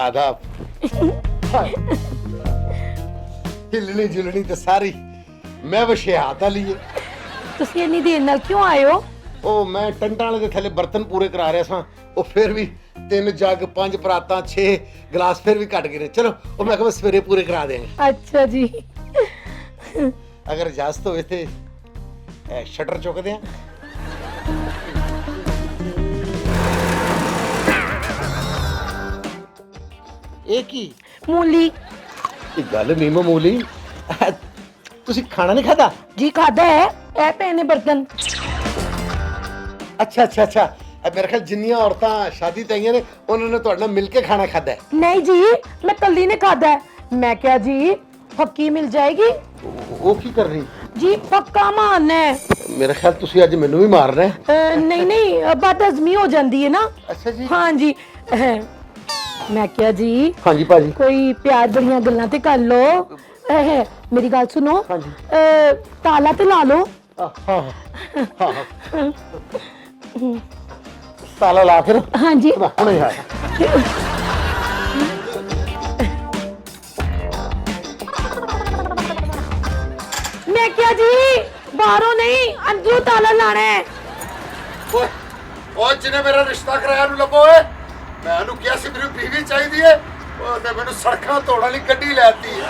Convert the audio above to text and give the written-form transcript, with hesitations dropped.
आदाब। हिलनी जुलनी तो सारी मैं वशे हाथ ली है। ਤੁਸੀਂ ਇੰਨੀ ਦੇਰ ਨਾਲ ਕਿਉਂ ਆਏ ਹੋ? ਉਹ ਮੈਂ ਟੰਟਾਂ ਵਾਲੇ ਦੇ ਥੱਲੇ ਬਰਤਨ ਪੂਰੇ ਕਰਾ ਰਿਹਾ ਸਾਂ, ਉਹ ਫਿਰ ਵੀ 3 ਜੱਗ 5 ਪਰਾਤਾਂ 6 ਗਲਾਸ ਫਿਰ ਵੀ ਘਟ ਗਏ ਨੇ। ਚਲੋ ਉਹ ਮੈਂ ਕਿਹਾ ਸਵੇਰੇ ਪੂਰੇ ਕਰਾ ਦੇਂਗੇ। ਅੱਛਾ ਜੀ। ਅਗਰ ਇਜਾਜ਼ਤ ਹੋਵੇ ਤੇ ਸ਼ਟਰ ਚੁੱਕਦੇ ਆ। ਇਹ ਕੀ ਮੂਲੀ ਇਹ ਗੱਲ ਨਹੀਂ ਮਾਮੂਲੀ। ਤੁਸੀਂ ਖਾਣਾ ਨਹੀਂ ਖਾਦਾ? ਜੀ ਖਾਦਾ ਹੈ, ਇਹ ਪਏ ਨੇ ਬਰਤਨ। ਅੱਛਾ ਅੱਛਾ ਅੱਛਾ, ਮੇਰੇ ਖਿਆਲ ਜਿੰਨੀਆਂ ਔਰਤਾਂ ਸ਼ਾਦੀ ਤੇ ਆਈਆਂ ਨੇ ਉਹਨਾਂ ਨੇ ਤੁਹਾਡੇ ਨਾਲ ਮਿਲ ਕੇ ਖਾਣਾ ਖਾਦਾ ਹੈ। ਨਹੀਂ ਜੀ, ਮੈਂ ਕੱਲੀ ਨੇ ਖਾਦਾ ਹੈ। ਮੈਂ ਕਿਹਾ ਜੀ ਫੱਕੀ ਮਿਲ ਜਾਏਗੀ। ਉਹ ਕੀ ਕਰ ਰਹੀ? ਜੀ ਪੱਕਾ ਮਾਰਨਾ ਹੈ। ਮੇਰੇ ਖਿਆਲ ਤੁਸੀਂ ਅੱਜ ਮੈਨੂੰ ਵੀ ਮਾਰਨਾ ਹੈ। ਨਹੀਂ ਨਹੀਂ, ਬਦਹਜ਼ਮੀ ਹੋ ਜਾਂਦੀ ਹੈ ਨਾ। ਅੱਛਾ ਜੀ। ਹਾਂ ਜੀ। ਮੈਂ ਕਿਹਾ ਜੀ ਹਾਂਜੀ ਭਾਜੀ। ਕੋਈ ਪਿਆਰ ਭਰੀਆਂ ਗੱਲਾਂ ਤੇ ਕਰ ਲੋ। ਮੇਰੀ ਗੱਲ ਸੁਣੋ। ਹਾਂਜੀ। ਤਾਲਾ ਤੇ ਲਾ ਲਓ। ਹਾਂ ਹਾਂ ਤਾਲਾ ਲਾ ਫਿਰ। ਹਾਂਜੀ। ਹੁਣੇ ਆ। ਮੈਂ ਕਿਹਾ ਜੀ ਬਾਹਰੋਂ ਨਹੀਂ, ਅੰਦਰੋਂ ਤਾਲਾ ਲਾਣਾ ਹੈ। ਓਏ ਉਹ ਜਿਹਨੇ ਮੇਰਾ ਰਿਸ਼ਤਾ ਕਰਾਇਆ ਨੂੰ ਲੱਭੋ ਓਏ। ਮੈਂ ਉਹਨੂੰ ਕਿਹਾ ਸੀ ਮੈਨੂੰ ਬੀਵੀ ਚਾਹੀਦੀ ਹੈ, ਉਹਨੇ ਮੈਨੂੰ ਸੜਕਾਂ ਤੋੜਨ ਵਾਲੀ ਗੱਡੀ ਲੈਤੀ ਹੈ।